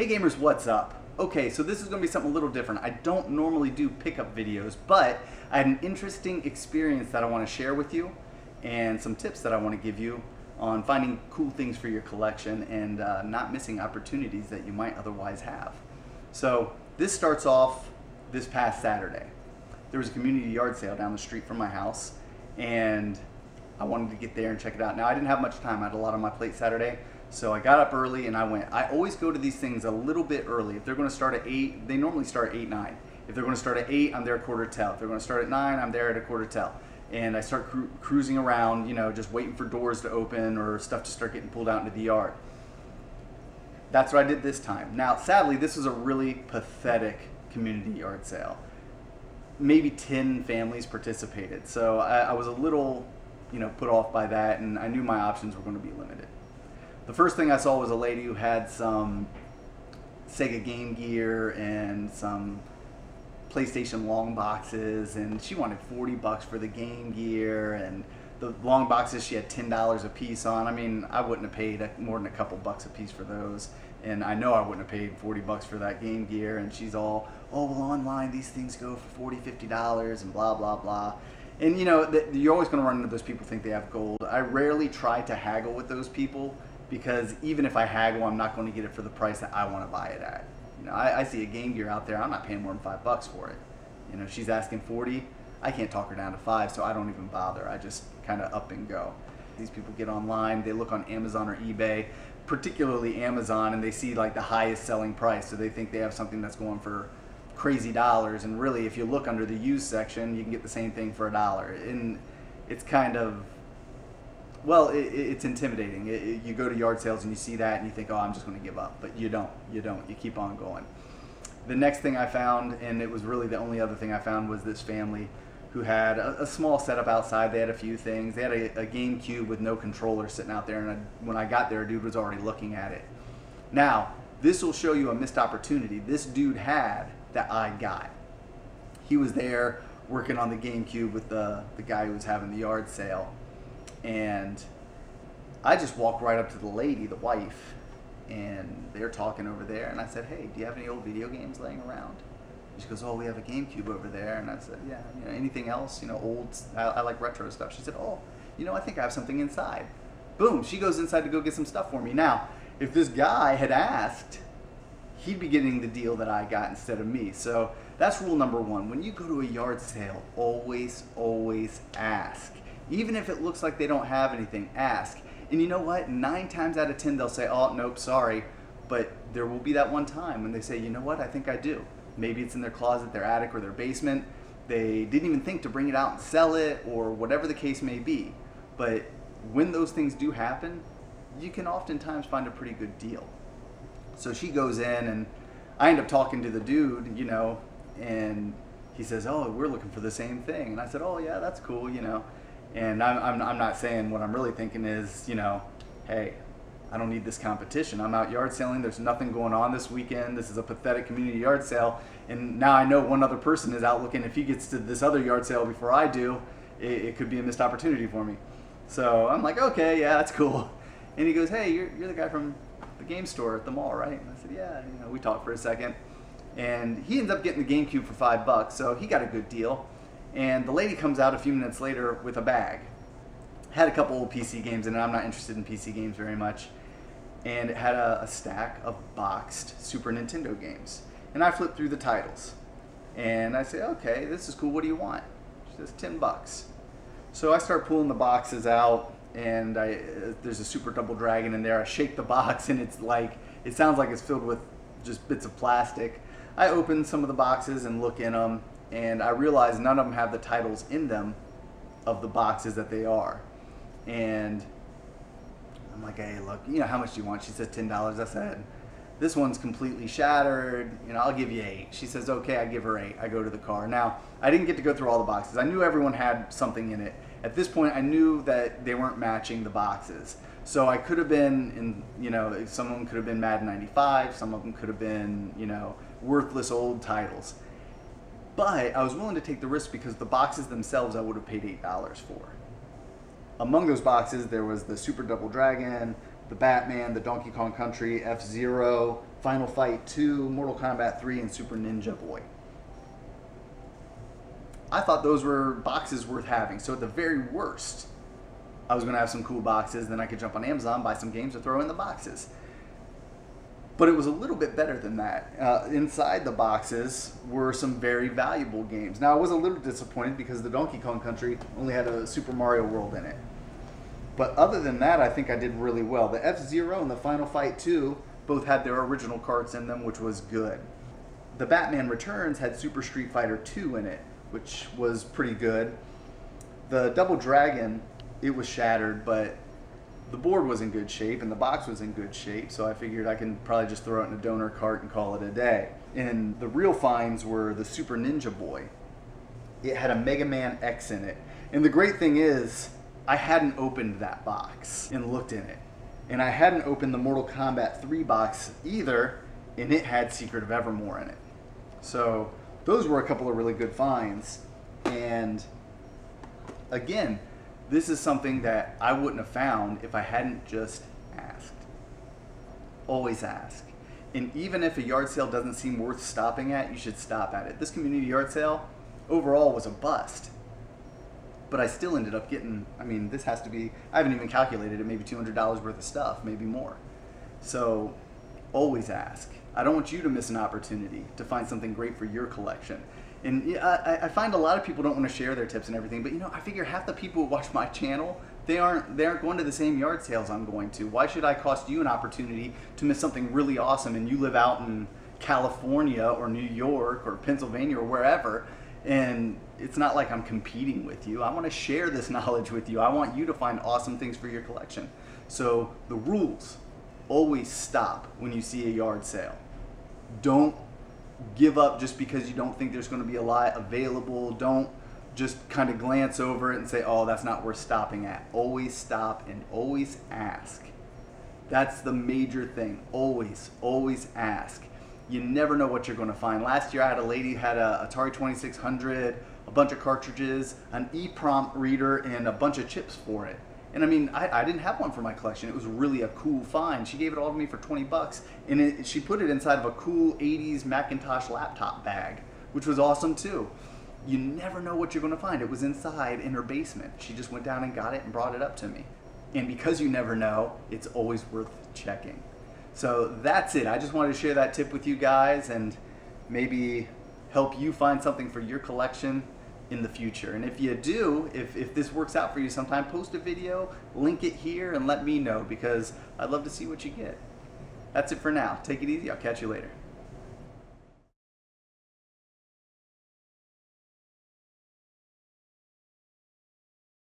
Hey gamers, what's up? Okay, so this is going to be something a little different. I don't normally do pickup videos, but I had an interesting experience that I want to share with you and some tips that I want to give you on finding cool things for your collection and not missing opportunities that you might otherwise have. So this starts off this past Saturday. There was a community yard sale down the street from my house and I wanted to get there and check it out. Now I didn't have much time. I had a lot on my plate Saturday. So I got up early and I went. I always go to these things a little bit early. If they're going to start at 8, they normally start at 8, 9. If they're going to start at 8, I'm there at quarter till. If they're going to start at 9, I'm there at a quarter till. And I start cruising around, you know, just waiting for doors to open or stuff to start getting pulled out into the yard. That's what I did this time. Now, sadly, this was a really pathetic community yard sale. Maybe 10 families participated. So I was a little, you know, put off by that, and I knew my options were going to be limited. The first thing I saw was a lady who had some Sega Game Gear and some PlayStation long boxes, and she wanted 40 bucks for the Game Gear, and the long boxes she had $10 a piece on. I mean, I wouldn't have paid more than a couple bucks a piece for those, and I know I wouldn't have paid 40 bucks for that Game Gear. And she's all, oh, well, online these things go for $40, $50 and blah, blah, blah. And you know, you're always going to run into those people who think they have gold. I rarely try to haggle with those people, because even if I haggle, I'm not going to get it for the price that I want to buy it at. You know, I see a Game Gear out there, I'm not paying more than $5 for it. You know, she's asking 40, I can't talk her down to 5, so I don't even bother. I just kind of up and go. These people get online, they look on Amazon or eBay, particularly Amazon, and they see like the highest selling price, so they think they have something that's going for crazy dollars, and really if you look under the used section, you can get the same thing for $1. And it's kind of, well, it's intimidating. You go to yard sales and you see that and you think, oh, I'm just going to give up. But you don't. You keep on going. The next thing I found, and it was really the only other thing I found, was this family who had a small setup outside. They had a few things. They had a GameCube with no controller sitting out there, and when I got there, a dude was already looking at it. Now, this will show you a missed opportunity. This dude had that I got. He was there working on the GameCube with the guy who was having the yard sale. And I just walked right up to the lady, the wife, and they're talking over there. And I said, hey, do you have any old video games laying around? She goes, oh, we have a GameCube over there. And I said, yeah, you know, anything else? You know, old, I like retro stuff. She said, oh, you know, I think I have something inside. Boom, she goes inside to go get some stuff for me. Now, if this guy had asked, he'd be getting the deal that I got instead of me. So that's rule number one. When you go to a yard sale, always, always ask. Even if it looks like they don't have anything, ask. And you know what? 9 times out of 10, they'll say, oh, nope, sorry. But there will be that one time when they say, you know what? I think I do. Maybe it's in their closet, their attic, or their basement. They didn't even think to bring it out and sell it, or whatever the case may be. But when those things do happen, you can oftentimes find a pretty good deal. So she goes in, and I end up talking to the dude, you know, and he says, oh, we're looking for the same thing. And I said, oh, yeah, that's cool, you know. And I'm not saying, what I'm really thinking is, you know, hey, I don't need this competition. I'm out yard selling. There's nothing going on this weekend. This is a pathetic community yard sale. And now I know one other person is out looking. If he gets to this other yard sale before I do, it could be a missed opportunity for me. So I'm like, okay, yeah, that's cool. And he goes, hey, you're the guy from the game store at the mall, right? And I said, yeah. You know, we talked for a second. And he ends up getting the GameCube for $5, so he got a good deal. And the lady comes out a few minutes later with a bag. Had a couple old PC games in it. I'm not interested in PC games very much. And it had a stack of boxed Super Nintendo games. And I flipped through the titles. And I say, okay, this is cool. What do you want? She says, $10. So I start pulling the boxes out, and there's a Super Double Dragon in there. I shake the box, and it's like, it sounds like it's filled with just bits of plastic. I open some of the boxes and look in them, and I realize none of them have the titles in them of the boxes that they are. And I'm like, hey, look, you know, how much do you want? She says $10. I said, this one's completely shattered. You know, I'll give you 8. She says, okay, I give her 8. I go to the car. Now, I didn't get to go through all the boxes. I knew everyone had something in it. At this point, I knew that they weren't matching the boxes. So I could have been in, you know, some of them could have been Madden 95. Some of them could have been, you know, worthless old titles. But I was willing to take the risk because the boxes themselves I would have paid $8 for. Among those boxes, there was the Super Double Dragon, the Batman, the Donkey Kong Country, F-Zero, Final Fight 2, Mortal Kombat 3, and Super Ninja Boy. I thought those were boxes worth having. So at the very worst, I was going to have some cool boxes, then I could jump on Amazon, buy some games to throw in the boxes. But it was a little bit better than that. Inside the boxes were some very valuable games. Now, I was a little disappointed because the Donkey Kong Country only had a Super Mario World in it. But other than that, I think I did really well. The F-Zero and the Final Fight 2 both had their original carts in them, which was good. The Batman Returns had Super Street Fighter 2 in it, which was pretty good. The Double Dragon, it was shattered, but the board was in good shape and the box was in good shape, so I figured I can probably just throw it in a donor cart and call it a day. And the real finds were the Super Ninja Boy. It had a Mega Man X in it. And the great thing is, I hadn't opened that box and looked in it. And I hadn't opened the Mortal Kombat 3 box either, and it had Secret of Evermore in it. So those were a couple of really good finds. And again, this is something that I wouldn't have found if I hadn't just asked. Always ask. And even if a yard sale doesn't seem worth stopping at, you should stop at it. This community yard sale overall was a bust. But I still ended up getting, I mean, this has to be, I haven't even calculated it, maybe $200 worth of stuff, maybe more. So always ask. I don't want you to miss an opportunity to find something great for your collection. And I find a lot of people don't want to share their tips and everything, but you know, I figure half the people who watch my channel, they aren't going to the same yard sales I'm going to. Why should I cost you an opportunity to miss something really awesome and you live out in California or New York or Pennsylvania or wherever, and it's not like I'm competing with you. I want to share this knowledge with you. I want you to find awesome things for your collection. So the rules, always stop when you see a yard sale. Don't give up just because you don't think there's going to be a lot available. Don't just kind of glance over it and say, oh, that's not worth stopping at. Always stop and always ask. That's the major thing. Always, always ask. You never know what you're going to find. Last year I had a lady who had a Atari 2600, a bunch of cartridges, an EEPROM reader, and a bunch of chips for it. And I mean, I didn't have one for my collection. It was really a cool find. She gave it all to me for 20 bucks, and she put it inside of a cool 80s Macintosh laptop bag, which was awesome too. You never know what you're going to find. It was inside in her basement. She just went down and got it and brought it up to me. And because you never know, it's always worth checking. So that's it. I just wanted to share that tip with you guys and maybe help you find something for your collection in the future. And if you do, if this works out for you sometime, post a video, link it here, and let me know, because I'd love to see what you get. That's it for now. Take it easy. I'll catch you later.